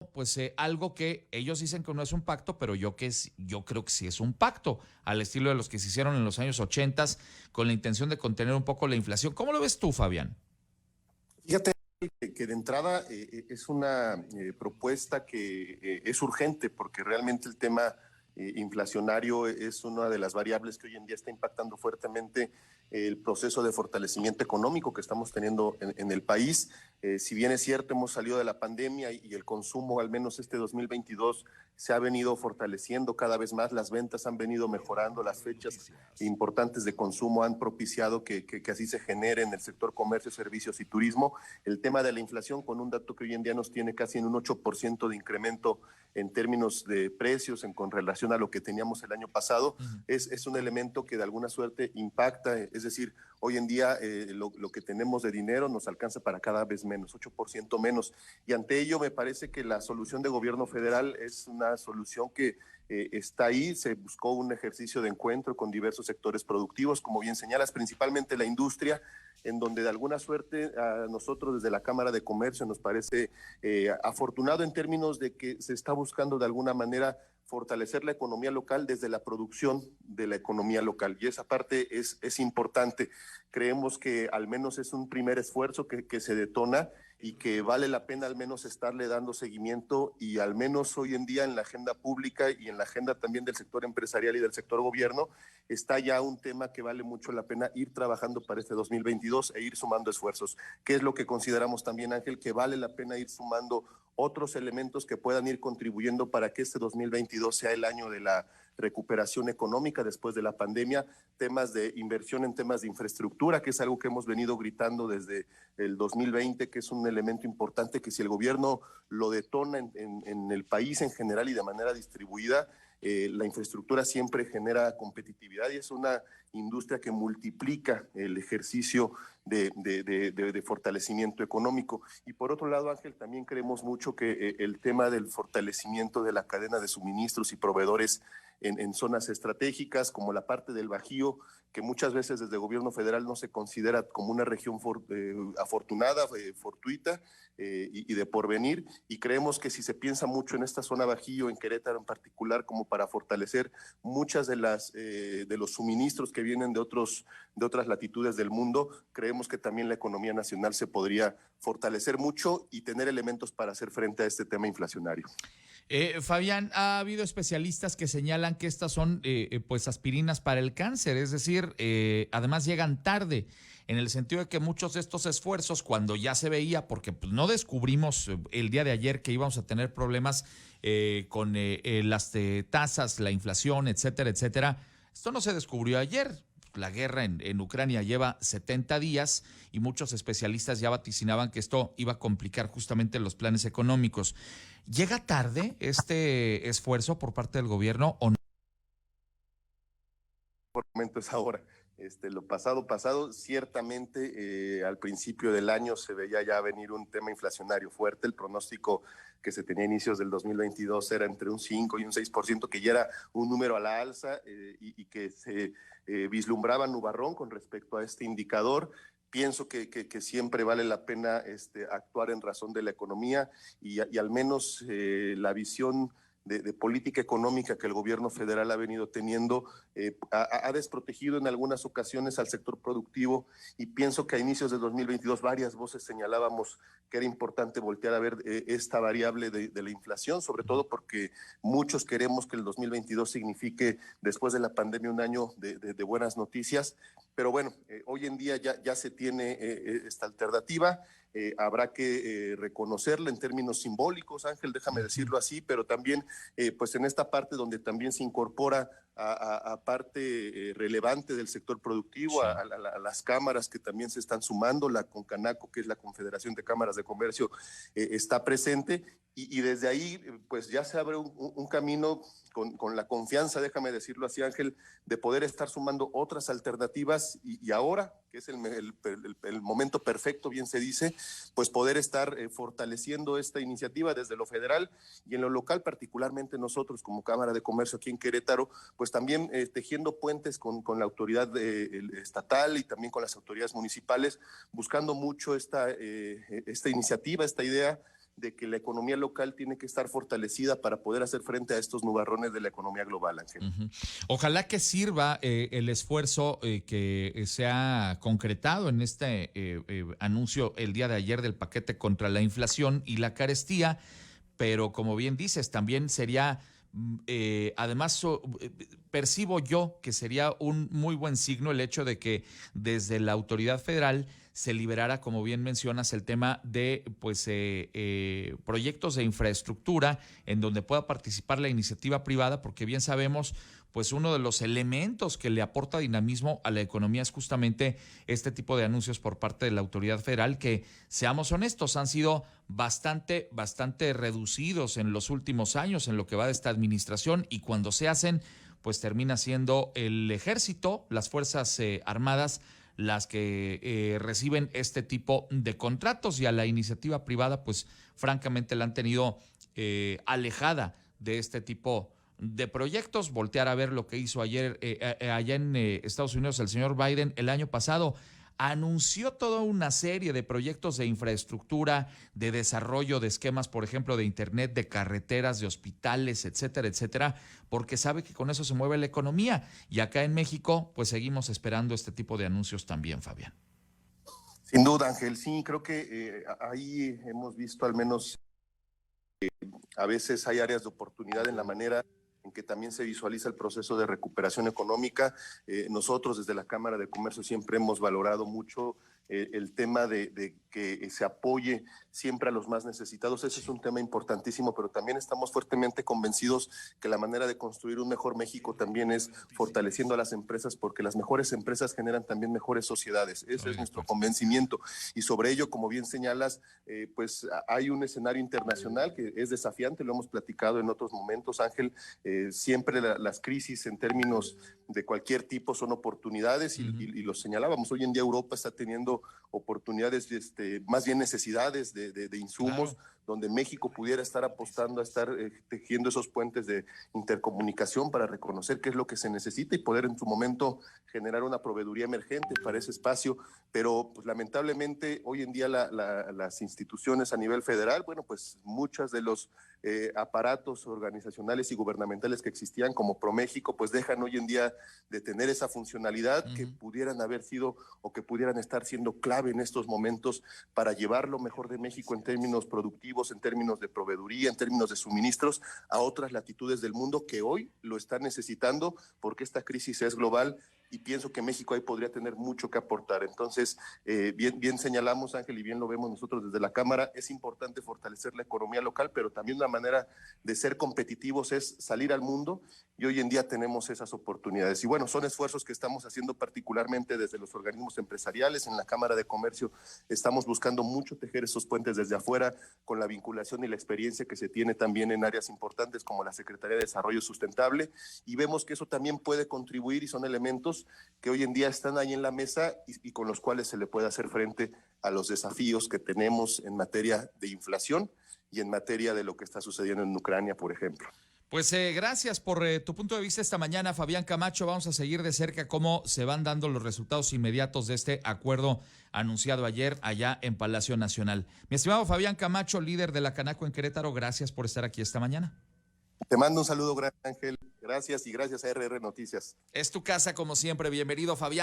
pues algo que ellos dicen que no es un pacto, pero yo creo que sí es un pacto, al estilo de los que se hicieron en los años 80 con la intención de contener un poco la inflación. ¿Cómo lo ves tú, Fabián? Fíjate que de entrada es una propuesta que es urgente porque realmente el tema inflacionario es una de las variables que hoy en día está impactando fuertemente el proceso de fortalecimiento económico que estamos teniendo en el país. Si bien es cierto, hemos salido de la pandemia y el consumo, al menos este 2022, se ha venido fortaleciendo cada vez más, las ventas han venido mejorando, las fechas importantes de consumo han propiciado que así se genere en el sector comercio, servicios y turismo. El tema de la inflación, con un dato que hoy en día nos tiene casi en un 8% de incremento en términos de precios con relación a lo que teníamos el año pasado, es un elemento que de alguna suerte impacta, es decir, hoy en día lo que tenemos de dinero nos alcanza para cada vez menos, 8% menos, y ante ello me parece que la solución de gobierno federal es una solución que está ahí. Se buscó un ejercicio de encuentro con diversos sectores productivos, como bien señalas, principalmente la industria, en donde de alguna suerte a nosotros desde la Cámara de Comercio nos parece afortunado en términos de que se está buscando de alguna manera fortalecer la economía local desde la producción de la economía local. Y esa parte es importante. Creemos que al menos es un primer esfuerzo que se detona y que vale la pena al menos estarle dando seguimiento, y al menos hoy en día en la agenda pública y en la agenda también del sector empresarial y del sector gobierno está ya un tema que vale mucho la pena ir trabajando para este 2022 e ir sumando esfuerzos. ¿Qué es lo que consideramos también, Ángel? Que vale la pena ir sumando otros elementos que puedan ir contribuyendo para que este 2022 sea el año de la recuperación económica después de la pandemia, temas de inversión en temas de infraestructura, que es algo que hemos venido gritando desde el 2020, que es un elemento importante que si el gobierno lo detona en el país en general y de manera distribuida, la infraestructura siempre genera competitividad y es una industria que multiplica el ejercicio de fortalecimiento económico. Y por otro lado, Ángel, también creemos mucho que el tema del fortalecimiento de la cadena de suministros y proveedores en zonas estratégicas, como la parte del Bajío, que muchas veces desde el gobierno federal no se considera como una región afortunada, fortuita y de porvenir, y creemos que si se piensa mucho en esta zona Bajío, en Querétaro en particular, como para fortalecer muchas de los suministros que vienen de otras latitudes del mundo, creemos que también la economía nacional se podría fortalecer mucho y tener elementos para hacer frente a este tema inflacionario. Fabián, ha habido especialistas que señalan que estas son pues aspirinas para el cáncer, es decir, además llegan tarde, en el sentido de que muchos de estos esfuerzos, cuando ya se veía, porque pues, no descubrimos el día de ayer que íbamos a tener problemas con las tasas, la inflación, etcétera, etcétera, esto no se descubrió ayer. La guerra en Ucrania lleva 70 días y muchos especialistas ya vaticinaban que esto iba a complicar justamente los planes económicos. ¿Llega tarde este esfuerzo por parte del gobierno o no? Por momento es ahora. Lo pasado, ciertamente al principio del año se veía ya venir un tema inflacionario fuerte. El pronóstico que se tenía a inicios del 2022 era entre un 5 y un 6%, que ya era un número a la alza y que se vislumbraba nubarrón con respecto a este indicador. Pienso que siempre vale la pena actuar en razón de la economía y al menos la visión de política económica que el gobierno federal ha venido teniendo ha desprotegido en algunas ocasiones al sector productivo, y pienso que a inicios de 2022 varias voces señalábamos que era importante voltear a ver esta variable de la inflación, sobre todo porque muchos queremos que el 2022 signifique después de la pandemia un año de buenas noticias, pero bueno, hoy en día ya se tiene esta alternativa. Habrá que reconocerla en términos simbólicos, Ángel, déjame decirlo así, pero también pues en esta parte donde también se incorpora a parte relevante del sector productivo, Sí. a las cámaras que también se están sumando, la CONCANACO, que es la Confederación de Cámaras de Comercio, está presente, y desde ahí pues ya se abre un camino con la confianza, déjame decirlo así, Ángel, de poder estar sumando otras alternativas, y ahora, que es el momento perfecto, bien se dice, pues poder estar fortaleciendo esta iniciativa desde lo federal y en lo local, particularmente nosotros como Cámara de Comercio aquí en Querétaro, pues también tejiendo puentes con la autoridad estatal y también con las autoridades municipales, buscando mucho esta iniciativa, esta idea de que la economía local tiene que estar fortalecida para poder hacer frente a estos nubarrones de la economía global, Ángel. Ojalá que sirva el esfuerzo que se ha concretado en este anuncio el día de ayer del paquete contra la inflación y la carestía, pero como bien dices, también sería, además percibo yo que sería un muy buen signo el hecho de que desde la autoridad federal se liberara, como bien mencionas, el tema de proyectos de infraestructura en donde pueda participar la iniciativa privada, porque bien sabemos, pues uno de los elementos que le aporta dinamismo a la economía es justamente este tipo de anuncios por parte de la autoridad federal que, seamos honestos, han sido bastante reducidos en los últimos años en lo que va de esta administración, y cuando se hacen, pues termina siendo el ejército, las fuerzas armadas, las que reciben este tipo de contratos, y a la iniciativa privada, pues francamente la han tenido alejada de este tipo de proyectos. Voltear a ver lo que hizo ayer allá en Estados Unidos el señor Biden el año pasado. Anunció toda una serie de proyectos de infraestructura, de desarrollo de esquemas, por ejemplo, de internet, de carreteras, de hospitales, etcétera, etcétera, porque sabe que con eso se mueve la economía. Y acá en México, pues seguimos esperando este tipo de anuncios también, Fabián. Sin duda, Ángel, sí, creo que ahí hemos visto al menos a veces hay áreas de oportunidad en la manera en que también se visualiza el proceso de recuperación económica. Nosotros desde la Cámara de Comercio siempre hemos valorado mucho el tema de que se apoye siempre a los más necesitados. Ese es un tema importantísimo, pero también estamos fuertemente convencidos que la manera de construir un mejor México también es fortaleciendo a las empresas, porque las mejores empresas generan también mejores sociedades. Ese es nuestro convencimiento. Y sobre ello, como bien señalas, pues hay un escenario internacional que es desafiante, lo hemos platicado en otros momentos, Ángel. Siempre las crisis en términos de cualquier tipo son oportunidades, y lo señalábamos. Hoy en día Europa está teniendo oportunidades, más bien necesidades de insumos, claro, donde México pudiera estar apostando a estar tejiendo esos puentes de intercomunicación para reconocer qué es lo que se necesita y poder en su momento generar una proveeduría emergente para ese espacio. Pero pues lamentablemente hoy en día las instituciones a nivel federal, bueno, pues muchas de los aparatos organizacionales y gubernamentales que existían como ProMéxico, pues dejan hoy en día de tener esa funcionalidad que pudieran haber sido o que pudieran estar siendo clave en estos momentos para llevar lo mejor de México en términos productivos, en términos de proveeduría, en términos de suministros a otras latitudes del mundo que hoy lo están necesitando, porque esta crisis es global y pienso que México ahí podría tener mucho que aportar. Entonces, bien señalamos, Ángel, y bien lo vemos nosotros desde la Cámara, es importante fortalecer la economía local, pero también una manera de ser competitivos es salir al mundo, y hoy en día tenemos esas oportunidades. Y bueno, son esfuerzos que estamos haciendo particularmente desde los organismos empresariales. En la Cámara de Comercio estamos buscando mucho tejer esos puentes desde afuera, con la vinculación y la experiencia que se tiene también en áreas importantes como la Secretaría de Desarrollo Sustentable, y vemos que eso también puede contribuir, y son elementos que hoy en día están ahí en la mesa y con los cuales se le puede hacer frente a los desafíos que tenemos en materia de inflación y en materia de lo que está sucediendo en Ucrania, por ejemplo. Pues gracias por tu punto de vista esta mañana, Fabián Camacho. Vamos a seguir de cerca cómo se van dando los resultados inmediatos de este acuerdo anunciado ayer allá en Palacio Nacional. Mi estimado Fabián Camacho, líder de la Canaco en Querétaro, gracias por estar aquí esta mañana. Te mando un saludo, gran Ángel. Gracias, y gracias a RR Noticias. Es tu casa como siempre. Bienvenido, Fabián.